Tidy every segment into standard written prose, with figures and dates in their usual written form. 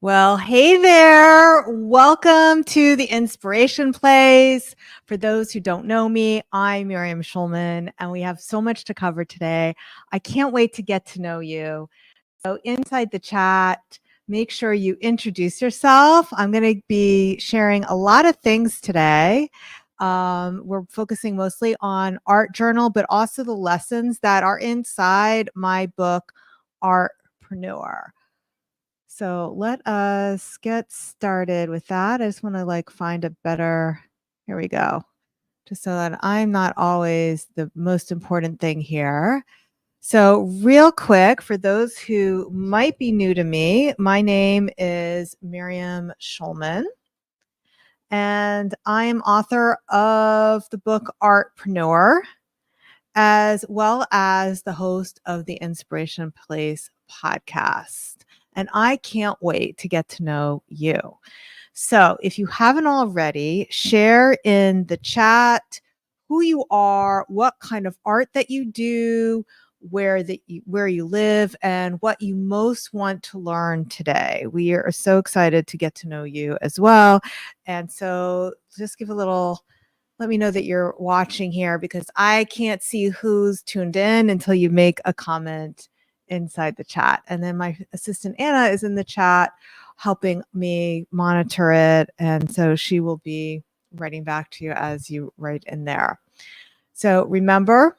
Well, hey there. Welcome to the Inspiration Place. For those who don't know me, I'm Miriam Schulman, and we have so much to cover today. I can't wait to get to know you. So, inside the chat, make sure you introduce yourself. I'm going to be sharing a lot of things today. We're focusing mostly on art journal, but also the lessons that are inside my book, Artpreneur. So let us get started with that. I just want to find a better, here we go, just so that I'm not always the most important thing here. So real quick, for those who might be new to me, my name is Miriam Schulman, and I am author of the book Artpreneur, as well as the host of the Inspiration Place podcast. And I can't wait to get to know you. So if you haven't already, share in the chat who you are, what kind of art that you do, where you live, and what you most want to learn today. We are so excited to get to know you as well. And so just let me know that you're watching here, because I can't see who's tuned in until you make a comment inside the chat. And then my assistant Anna is in the chat helping me monitor it. And so she will be writing back to you as you write in there. So remember,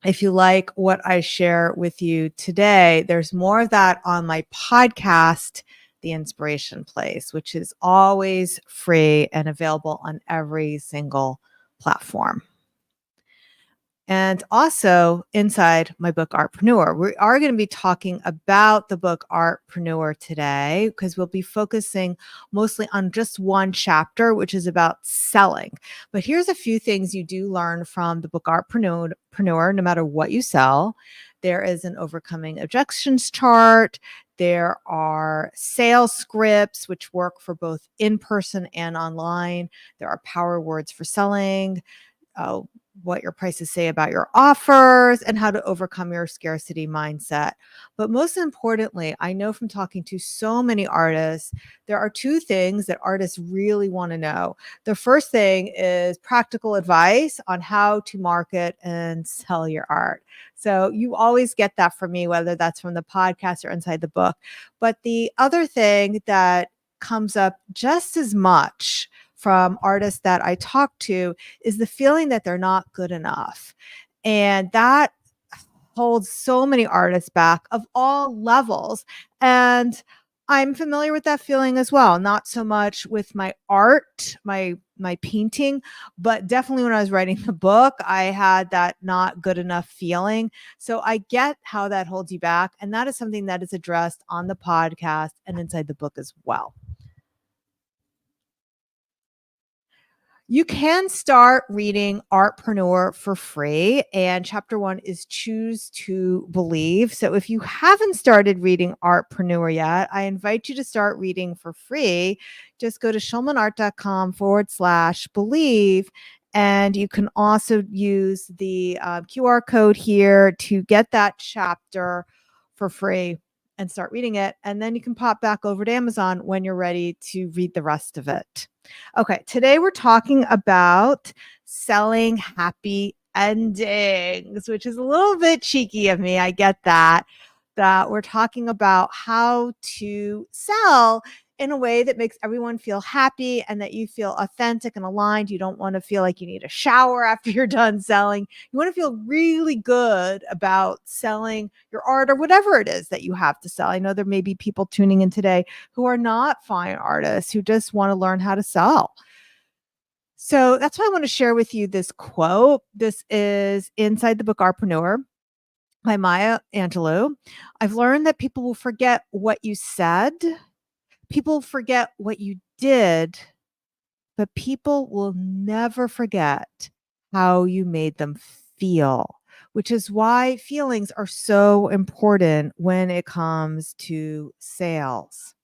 if you like what I share with you today, there's more of that on my podcast, The Inspiration Place, which is always free and available on every single platform. And also inside my book, Artpreneur, we are going to be talking about the book Artpreneur today, because we'll be focusing mostly on just one chapter, which is about selling. But here's a few things you do learn from the book Artpreneur, no matter what you sell. There is an overcoming objections chart. There are sales scripts, which work for both in person and online. There are power words for selling. What your prices say about your offers, and how to overcome your scarcity mindset. But most importantly, I know from talking to so many artists, there are two things that artists really want to know. The first thing is practical advice on how to market and sell your art. So you always get that from me, whether that's from the podcast or inside the book. But the other thing that comes up just as much from artists that I talk to is the feeling that they're not good enough. And that holds so many artists back of all levels. And I'm familiar with that feeling as well. Not so much with my art, my painting, but definitely when I was writing the book, I had that not good enough feeling. So I get how that holds you back. And that is something that is addressed on the podcast and inside the book as well. You can start reading Artpreneur for free, and chapter 1 is Choose to Believe. So if you haven't started reading Artpreneur yet, I invite you to start reading for free. Just go to schulmanart.com/believe, and you can also use the QR code here to get that chapter for free and start reading it. And then you can pop back over to Amazon when you're ready to read the rest of it. Okay, today we're talking about selling happy endings, which is a little bit cheeky of me. I get that we're talking about how to sell in a way that makes everyone feel happy and that you feel authentic and aligned. You don't want to feel like you need a shower after you're done selling. You want to feel really good about selling your art or whatever it is that you have to sell. I know there may be people tuning in today who are not fine artists, who just want to learn how to sell. So that's why I want to share with you this quote. This is inside the book Artpreneur by Maya Angelou. I've learned that people will forget what you said. People forget what you did, but people will never forget how you made them feel, which is why feelings are so important when it comes to sales.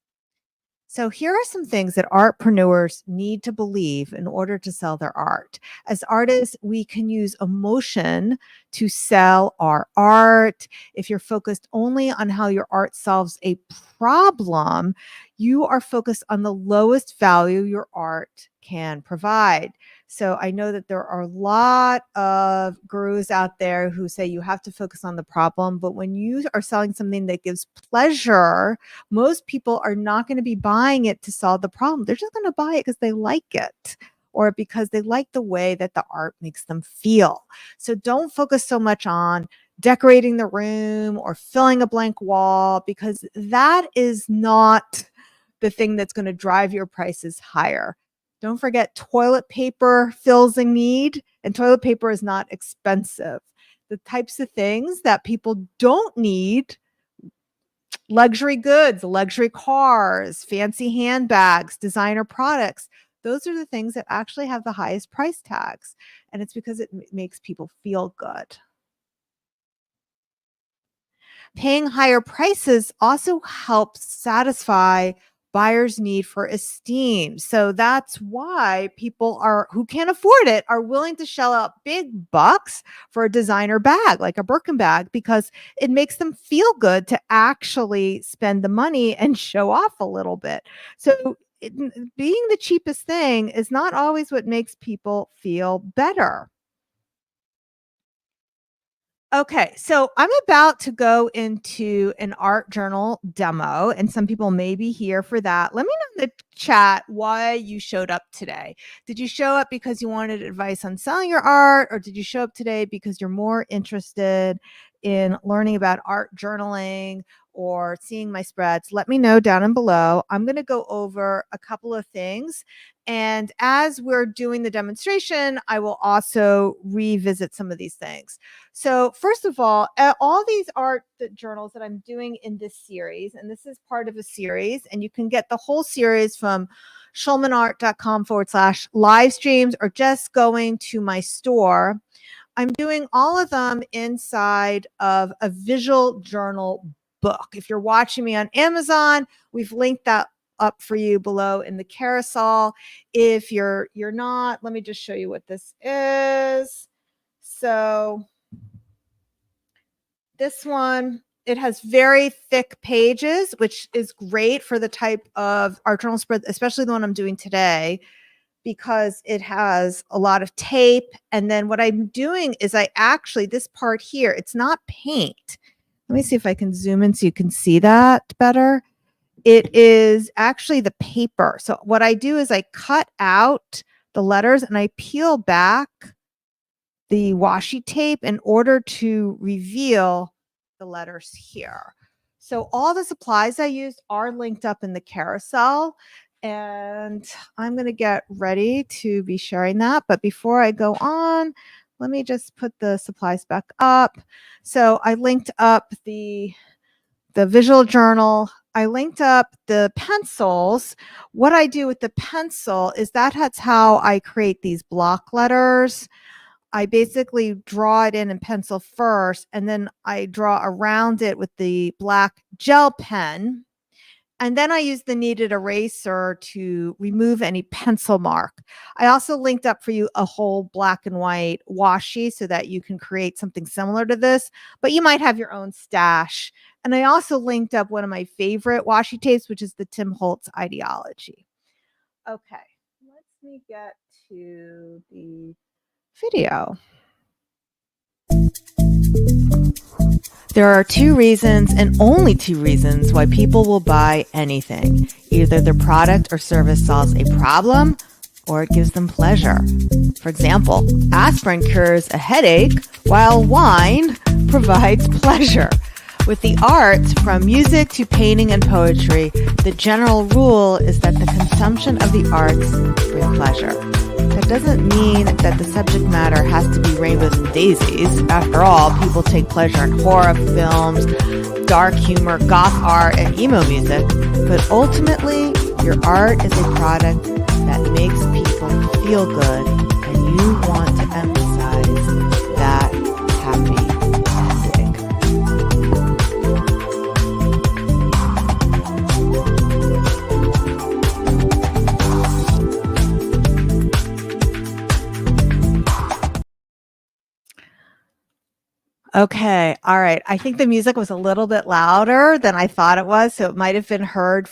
So here are some things that artpreneurs need to believe in order to sell their art. As artists, we can use emotion to sell our art. If you're focused only on how your art solves a problem, you are focused on the lowest value your art can provide. So I know that there are a lot of gurus out there who say you have to focus on the problem, but when you are selling something that gives pleasure, most people are not going to be buying it to solve the problem. They're just going to buy it because they like it or because they like the way that the art makes them feel. So don't focus so much on decorating the room or filling a blank wall, because that is not the thing that's going to drive your prices higher. Don't forget, toilet paper fills a need, and toilet paper is not expensive. The types of things that people don't need: luxury goods, luxury cars, fancy handbags, designer products. Those are the things that actually have the highest price tags. And it's because it makes people feel good. Paying higher prices also helps satisfy buyers' need for esteem. So that's why people who can't afford it are willing to shell out big bucks for a designer bag, like a Birkin bag, because it makes them feel good to actually spend the money and show off a little bit. So being the cheapest thing is not always what makes people feel better. Okay, so I'm about to go into an art journal demo, and some people may be here for that. Let me know in the chat why you showed up today. Did you show up because you wanted advice on selling your art, or did you show up today because you're more interested in learning about art journaling or seeing my spreads? Let me know down and below. I'm going to go over a couple of things. And as we're doing the demonstration, I will also revisit some of these things. So first of all these art journals that I'm doing in this series, and this is part of a series, and you can get the whole series from schulmanart.com/live streams, or just going to my store. I'm doing all of them inside of a visual journal book. If you're watching me on Amazon, we've linked that up for you below in the carousel. If you're not, let me just show you what this is. So this one, it has very thick pages, which is great for the type of art journal spread, especially the one I'm doing today, because it has a lot of tape. And then what I'm doing is this part here, it's not paint. Let me see if I can zoom in so you can see that better. It is actually the paper. So what I do is I cut out the letters and I peel back the washi tape in order to reveal the letters here. So all the supplies I used are linked up in the carousel, and I'm going to get ready to be sharing that. But before I go on, let me just put the supplies back up. So I linked up the visual journal. I linked up the pencils. What I do with the pencil is that's how I create these block letters. I basically draw it in pencil first, and then I draw around it with the black gel pen. And then I use the kneaded eraser to remove any pencil mark. I also linked up for you a whole black and white washi so that you can create something similar to this, but you might have your own stash. And I also linked up one of my favorite washi tapes, which is the Tim Holtz Ideology. Okay, let me get to the video. There are two reasons, and only two reasons, why people will buy anything. Either their product or service solves a problem, or it gives them pleasure. For example, aspirin cures a headache, while wine provides pleasure. With the arts, from music to painting and poetry, the general rule is that the consumption of the arts bring pleasure. That doesn't mean that the subject matter has to be rainbows and daisies. After all, people take pleasure in horror films, dark humor, goth art, and emo music. But ultimately, your art is a product that makes people feel good, and you want to emphasize that happy ending. Okay. All right. I think the music was a little bit louder than I thought it was, so it might have been hard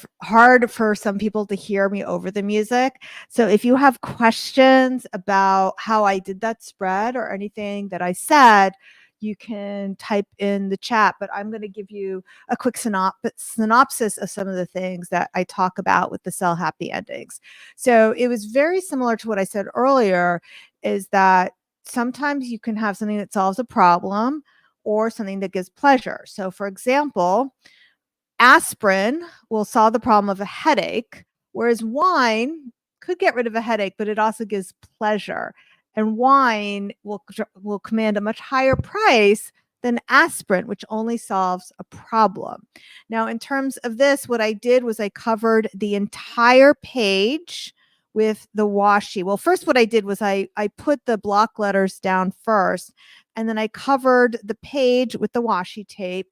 for some people to hear me over the music. So if you have questions about how I did that spread or anything that I said, you can type in the chat, but I'm going to give you a quick synopsis of some of the things that I talk about with the cell happy endings. So it was very similar to what I said earlier, is that sometimes you can have something that solves a problem or something that gives pleasure. So, for example, aspirin will solve the problem of a headache, whereas wine could get rid of a headache, but it also gives pleasure. And wine will command a much higher price than aspirin, which only solves a problem. Now, in terms of this, what I did was I covered the entire page with the washi. Well, first, what I did was I put the block letters down first, and then I covered the page with the washi tape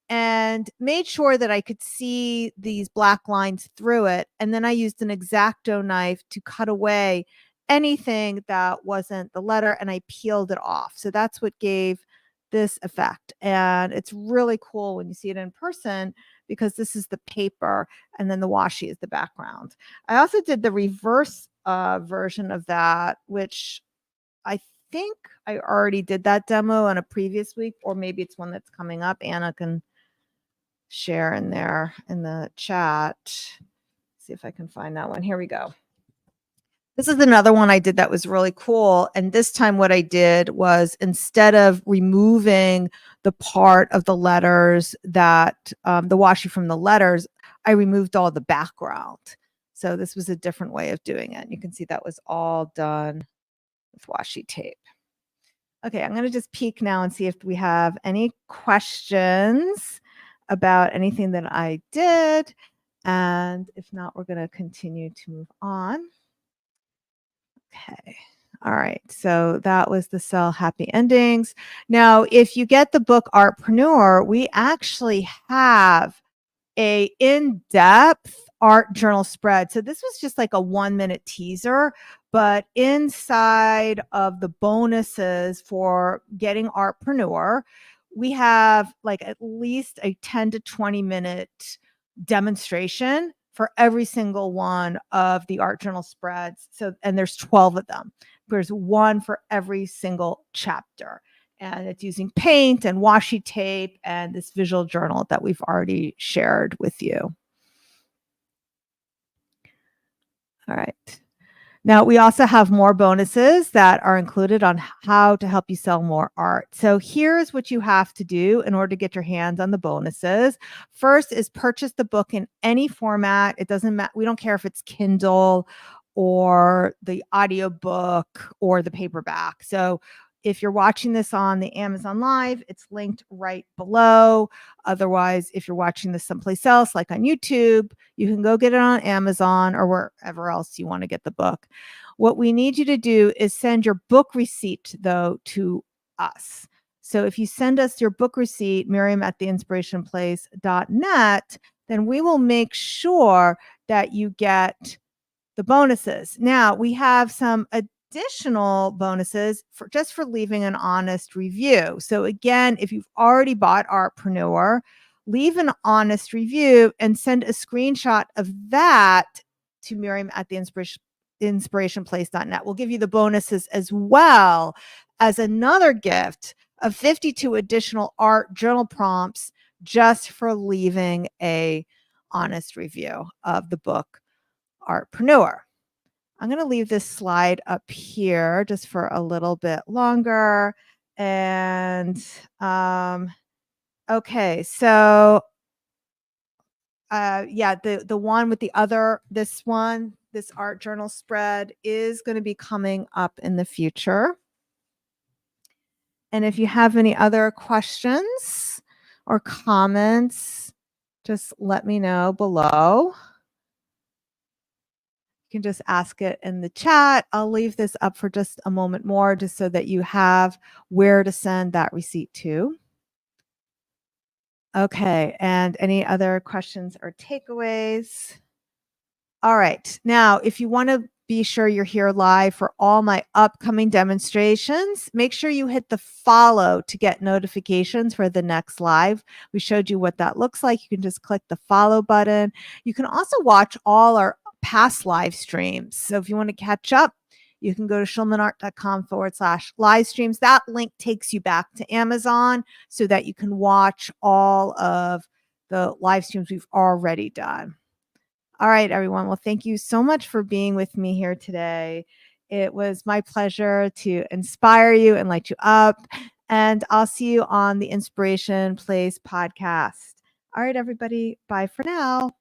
and made sure that I could see these black lines through it. And then I used an X-Acto knife to cut away anything that wasn't the letter, and I peeled it off. So that's what gave this effect. And it's really cool when you see it in person because this is the paper and then the washi is the background. I also did the reverse version of that, which I think I already did that demo on a previous week, or maybe it's one that's coming up. Anna can share in there in the chat. See if I can find that one. Here we go. This is another one I did that was really cool. And this time what I did was, instead of removing the part of the letters that the washi from the letters, I removed all the background. So this was a different way of doing it. You can see that was all done with washi tape. Okay, I'm going to just peek now and see if we have any questions about anything that I did. And if not, we're going to continue to move on. Okay. All right. So that was the Cell Happy Endings. Now, if you get the book Artpreneur, we actually have a in-depth art journal spread. So this was just like a 1-minute teaser, but inside of the bonuses for getting Artpreneur, we have like at least a 10 to 20 minute demonstration for every single one of the art journal spreads. So, and there's 12 of them. There's one for every single chapter, and it's using paint and washi tape and this visual journal that we've already shared with you. All right. Now, we also have more bonuses that are included on how to help you sell more art. So here's what you have to do in order to get your hands on the bonuses. First is purchase the book in any format. It doesn't matter. We don't care if it's Kindle or the audiobook or the paperback. So if you're watching this on the Amazon Live, it's linked right below. Otherwise, if you're watching this someplace else, like on YouTube, you can go get it on Amazon or wherever else you want to get the book. What we need you to do is send your book receipt, though, to us. So if you send us your book receipt, Miriam at theinspirationplace.net, then we will make sure that you get the bonuses. Now, we have some additional bonuses for just for leaving an honest review. So again, if you've already bought Artpreneur, leave an honest review and send a screenshot of that to Miriam at theinspirationplace.net. We'll give you the bonuses as well as another gift of 52 additional art journal prompts just for leaving a honest review of the book Artpreneur. I'm going to leave this slide up here just for a little bit longer. And okay, so yeah, the one with the other, this art journal spread is going to be coming up in the future. And if you have any other questions or comments, just let me know below. You can just ask it in the chat. I'll leave this up for just a moment more, just so that you have where to send that receipt to. Okay, and any other questions or takeaways? All right, now if you want to be sure you're here live for all my upcoming demonstrations. Make sure you hit the follow to get notifications for the next live. We showed you what that looks like. You can just click the follow button. You can also watch all our past live streams. So if you want to catch up, you can go to schulmanart.com/live streams. That link takes you back to Amazon so that you can watch all of the live streams we've already done. All right, everyone. Well, thank you so much for being with me here today. It was my pleasure to inspire you and light you up. And I'll see you on the Inspiration Plays podcast. All right, everybody. Bye for now.